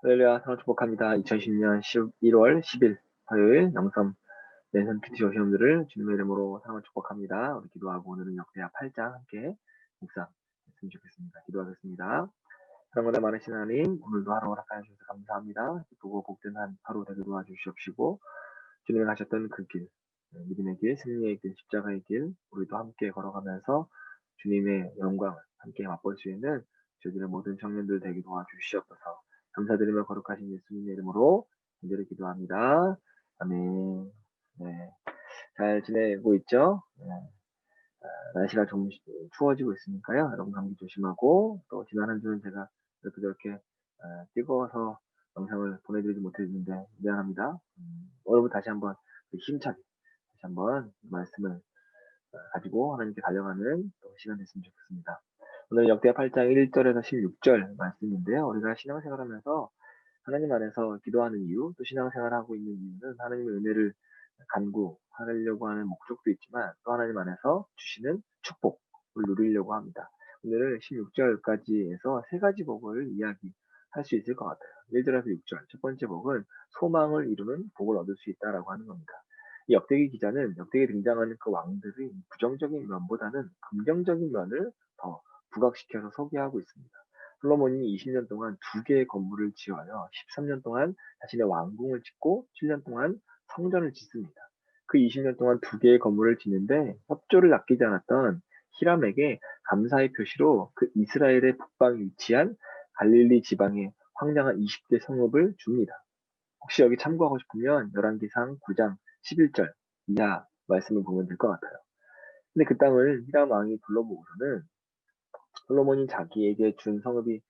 할렐루야, 사랑 축복합니다. 2010년 1월 10일 화요일 영성 랜선 큐티 오시험들을 주님의 이름으로 사랑을 축복합니다. 우리 기도하고 오늘은 역대하 8장 함께 묵상했으면 좋겠습니다. 기도하겠습니다. 사랑보다 많으신 하나님, 오늘도 하루 허락하여 주셔서 감사합니다. 기쁘고 복된 한 하루 되게 도와주시옵시고 주님이 가셨던 그 길, 믿음의 길, 승리의 길, 십자가의 길, 우리도 함께 걸어가면서 주님의 영광을 함께 맛볼 수 있는 저희들의 모든 청년들 되게 도와주시옵소서. 감사드리며 거룩하신 예수님의 이름으로 간절히 기도합니다. 아멘. 네, 잘 지내고 있죠? 네, 날씨가 좀 추워지고 있으니까요. 여러분 감기 조심하고 또 지난 한 주는 제가 이렇게 저렇게 뜨거워서 영상을 보내드리지 못했는데 미안합니다. 오늘부터 다시 한번 힘차게 다시 한번 말씀을 가지고 하나님께 달려가는 또 시간 됐으면 좋겠습니다. 오늘 역대 8장 1절에서 16절 말씀인데요. 우리가 신앙생활하면서 하나님 안에서 기도하는 이유, 또 신앙생활하고 있는 이유는 하나님의 은혜를 간구하려고 하는 목적도 있지만 또 하나님 안에서 주시는 축복을 누리려고 합니다. 오늘은 16절까지 해서 세 가지 복을 이야기할 수 있을 것 같아요. 1절에서 6절. 첫 번째 복은 소망을 이루는 복을 얻을 수 있다라고 하는 겁니다. 이 역대기 기자는 역대기에 등장하는 그 왕들의 부정적인 면보다는 긍정적인 면을 더 부각시켜서 소개하고 있습니다. 솔로몬이 20년 동안 두 개의 건물을 지어요. 13년 동안 자신의 왕궁을 짓고 7년 동안 성전을 짓습니다. 그 20년 동안 두 개의 건물을 짓는데 협조를 아끼지 않았던 히람에게 감사의 표시로 그 이스라엘의 북방에 위치한 갈릴리 지방의 황량한 20개 성읍을 줍니다. 혹시 여기 참고하고 싶으면 열왕기상 9장 11절 이하 말씀을 보면 될 것 같아요. 근데 그 땅을 히람 왕이 둘러보고서는 솔로몬이 자기에게 준 성읍이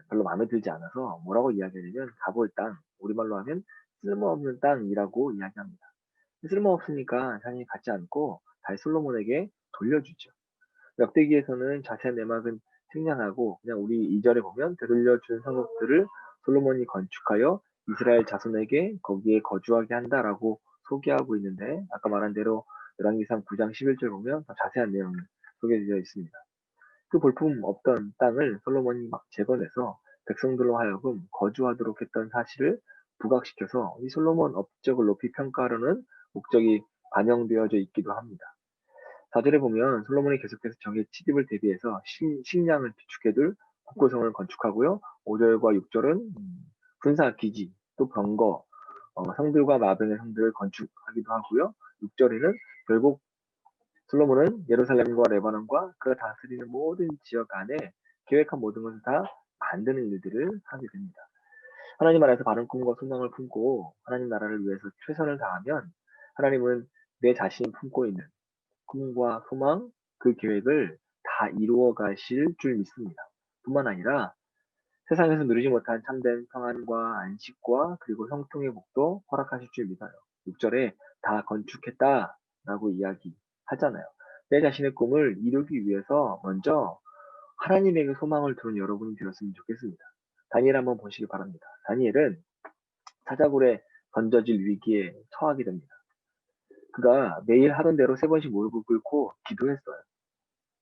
별로 마음에 들지 않아서 뭐라고 이야기하냐면 가볼 땅, 우리말로 하면 쓸모없는 땅이라고 이야기합니다. 쓸모없으니까 자신이 갖지 않고 다시 솔로몬에게 돌려주죠. 역대기에서는 자세한 내막은 생략하고 그냥 우리 2절에 보면 되돌려 준 성읍들을 솔로몬이 건축하여 이스라엘 자손에게 거기에 거주하게 한다라고 소개하고 있는데 아까 말한 대로 열왕기상 9장 11절 보면 더 자세한 내용이 소개되어 있습니다. 그 볼품 없던 땅을 솔로몬이 막 재건해서 백성들로 하여금 거주하도록 했던 사실을 부각시켜서 이 솔로몬 업적을 높이 평가하려는 목적이 반영되어져 있기도 합니다. 4절에 보면 솔로몬이 계속해서 적의 침입을 대비해서 식량을 비축해둘 국고성을 건축하고요. 5절과 6절은 군사 기지, 또 병거, 성들과 마병의 성들을 건축하기도 하고요. 6절에는 결국 솔로몬은 예루살렘과 레바논과 그가 다스리는 모든 지역 안에 계획한 모든 것을 다 만드는 일들을 하게 됩니다. 하나님 안에서 바른 꿈과 소망을 품고 하나님 나라를 위해서 최선을 다하면 하나님은 내 자신이 품고 있는 꿈과 소망, 그 계획을 다 이루어 가실 줄 믿습니다. 뿐만 아니라 세상에서 누리지 못한 참된 평안과 안식과 그리고 형통의 복도 허락하실 줄 믿어요. 6절에 다 건축했다라고 이야기하잖아요. 내 자신의 꿈을 이루기 위해서 먼저 하나님에게 소망을 두는 여러분이 되었으면 좋겠습니다. 다니엘 한번 보시기 바랍니다. 다니엘은 사자굴에 던져질 위기에 처하게 됩니다. 그가 매일 하던 대로 세 번씩 무릎을 꿇고 기도했어요.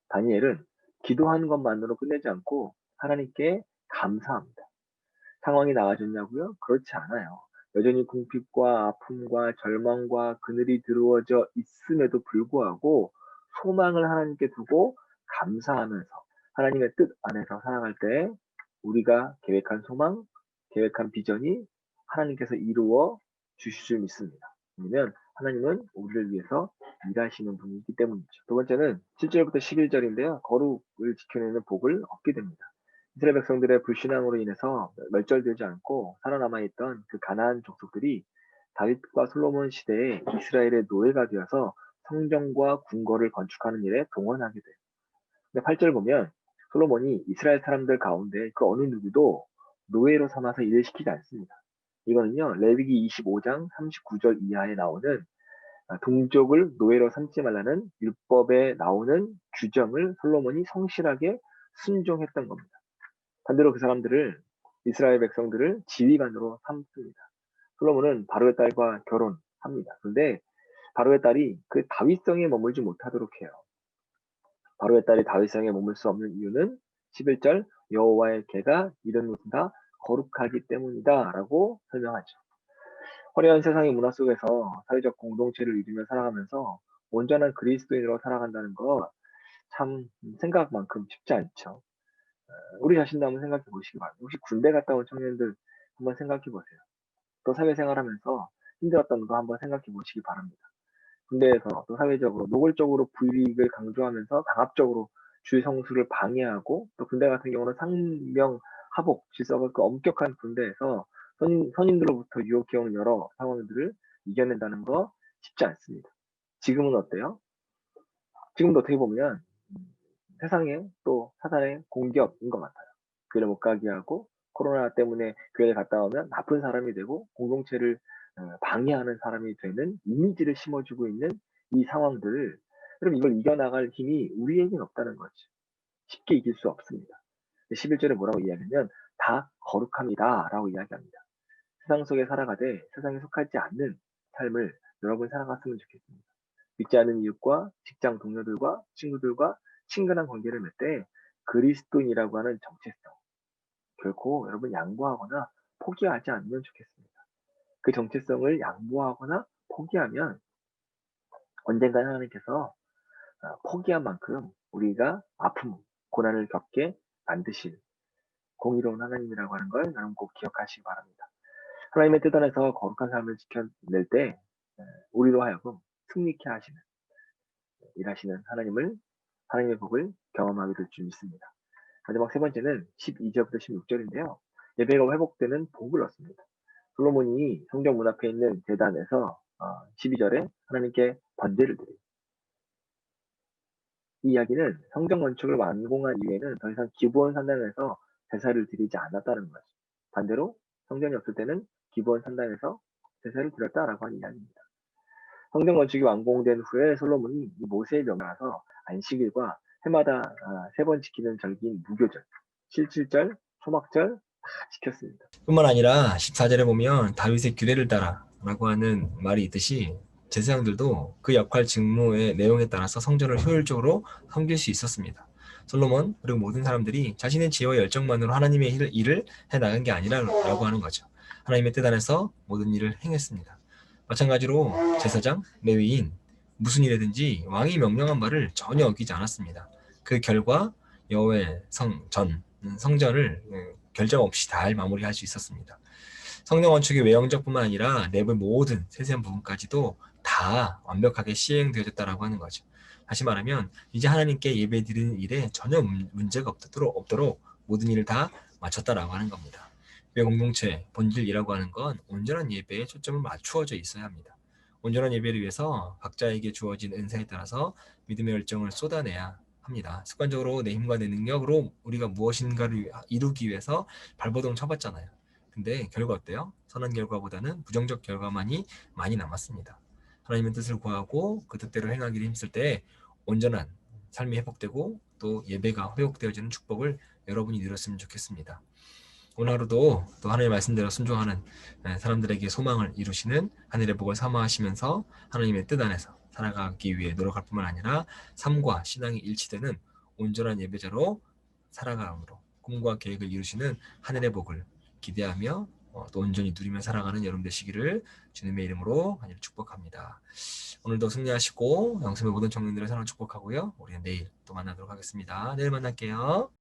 다니엘은 기도하는 것만으로 끝내지 않고 하나님께 감사합니다. 상황이 나아졌냐고요? 그렇지 않아요. 여전히 궁핍과 아픔과 절망과 그늘이 드루어져 있음에도 불구하고 소망을 하나님께 두고 감사하면서 하나님의 뜻 안에서 살아갈 때 우리가 계획한 소망, 계획한 비전이 하나님께서 이루어 주실 줄 믿습니다. 왜냐면 하나님은 우리를 위해서 일하시는 분이기 때문이죠. 두 번째는 7절부터 11절인데요. 거룩을 지켜내는 복을 얻게 됩니다. 이스라엘 백성들의 불신앙으로 인해서 멸절되지 않고 살아남아 있던 그 가나안 족속들이 다윗과 솔로몬 시대에 이스라엘의 노예가 되어서 성전과 궁궐을 건축하는 일에 동원하게 돼요. 근데 8절 보면 솔로몬이 이스라엘 사람들 가운데 그 어느 누구도 노예로 삼아서 일을 시키지 않습니다. 이거는요, 레위기 25장 39절 이하에 나오는 동족을 노예로 삼지 말라는 율법에 나오는 규정을 솔로몬이 성실하게 순종했던 겁니다. 반대로 그 사람들을 이스라엘 백성들을 지휘관으로 삼습니다. 솔로몬은 바로의 딸과 결혼합니다. 그런데 바로의 딸이 그 다윗성에 머물지 못하도록 해요. 바로의 딸이 다윗성에 머물 수 없는 이유는 11절 여호와의 개가 이런 곳은 다 거룩하기 때문이다 라고 설명하죠. 화려한 세상의 문화 속에서 사회적 공동체를 이루며 살아가면서 온전한 그리스도인으로 살아간다는 거 참 생각만큼 쉽지 않죠. 우리 자신도 한번 생각해 보시기 바랍니다. 혹시 군대 갔다 온 청년들 한번 생각해 보세요. 또 사회생활하면서 힘들었던 거 한번 생각해 보시기 바랍니다. 군대에서 또 사회적으로 노골적으로 불이익을 강조하면서 강압적으로 주의 성수를 방해하고 또 군대 같은 경우는 상명하복 질서가 그 엄격한 군대에서 선임들로부터 유혹해오는 여러 상황들을 이겨낸다는 거 쉽지 않습니다. 지금은 어때요? 지금도 어떻게 보면 세상에 또 사단의 공격인 것 같아요. 교회를 못 가게 하고 코로나 때문에 교회를 갔다 오면 나쁜 사람이 되고 공동체를 방해하는 사람이 되는 이미지를 심어주고 있는 이 상황들을 그럼 이걸 이겨나갈 힘이 우리에겐 없다는 거죠. 쉽게 이길 수 없습니다. 11절에 뭐라고 이야기하면 다 거룩합니다 라고 이야기합니다. 세상 속에 살아가되 세상에 속하지 않는 삶을 여러분 살아갔으면 좋겠습니다. 믿지 않는 이웃과 직장 동료들과 친구들과 친근한 관계를 맺되 그리스도인이라고 하는 정체성 결코 여러분 양보하거나 포기하지 않으면 좋겠습니다. 그 정체성을 양보하거나 포기하면 언젠가 하나님께서 포기한 만큼 우리가 아픔, 고난을 겪게 만드실 공의로운 하나님이라고 하는 걸 여러분 꼭 기억하시기 바랍니다. 하나님의 뜻 안에서 거룩한 삶을 지켜낼 때 우리로 하여금 승리케 하시는 일하시는 하나님의 복을 경험하게 될 줄 믿습니다. 마지막 세 번째는 12절부터 16절인데요. 예배가 회복되는 복을 얻습니다. 솔로몬이 성전 문 앞에 있는 제단에서 12절에 하나님께 번제를 드려요. 이 이야기는 성전 건축을 완공한 이후에는 더 이상 기브온 산당에서 제사를 드리지 않았다는 거죠. 반대로 성전이 없을 때는 기브온 산당에서 제사를 드렸다라고 하는 이야기입니다. 성전 건축이 완공된 후에 솔로몬이 모세의 명령에서 안식일과 해마다 3번 지키는 절기인 무교절, 실칠절, 초막절 다 지켰습니다. 뿐만 아니라 14절에 보면 다윗의 규례를 따라라고 하는 말이 있듯이 제사장들도 그 역할 직무의 내용에 따라서 성전을 효율적으로 섬길 수 있었습니다. 솔로몬 그리고 모든 사람들이 자신의 지혜와 열정만으로 하나님의 일을 해나간 게 아니라고 하는 거죠. 하나님의 뜻 안에서 모든 일을 행했습니다. 마찬가지로 제사장, 레위인, 무슨 일이든지 왕이 명령한 바를 전혀 어기지 않았습니다. 그 결과 여호와의 성전을 결점 없이 잘 마무리할 수 있었습니다. 성령 건축의 외형적뿐만 아니라 내부의 모든 세세한 부분까지도 다 완벽하게 시행되어졌다라고 하는 거죠. 다시 말하면 이제 하나님께 예배드리는 일에 전혀 문제가 없도록 모든 일을 다 마쳤다라고 하는 겁니다. 예배 공동체 본질이라고 하는 건 온전한 예배에 초점을 맞추어져 있어야 합니다. 온전한 예배를 위해서 각자에게 주어진 은사에 따라서 믿음의 열정을 쏟아내야 합니다. 습관적으로 내 힘과 내 능력으로 우리가 무엇인가를 이루기 위해서 발버둥 쳐봤잖아요. 근데 결과 어때요? 선한 결과보다는 부정적 결과만이 많이 남았습니다. 하나님의 뜻을 구하고 그 뜻대로 행하기를 힘쓸 때 온전한 삶이 회복되고 또 예배가 회복되어지는 축복을 여러분이 누렸으면 좋겠습니다. 오늘 하루도 또 하나님의 말씀대로 순종하는 사람들에게 소망을 이루시는 하늘의 복을 사모하시면서 하나님의 뜻 안에서 살아가기 위해 노력할 뿐만 아니라 삶과 신앙이 일치되는 온전한 예배자로 살아감으로 꿈과 계획을 이루시는 하늘의 복을 기대하며 또 온전히 누리며 살아가는 여러분 되시기를 주님의 이름으로 간절히 축복합니다. 오늘도 승리하시고 영성의 모든 청년들의 사랑 축복하고요. 우리는 내일 또 만나도록 하겠습니다. 내일 만날게요.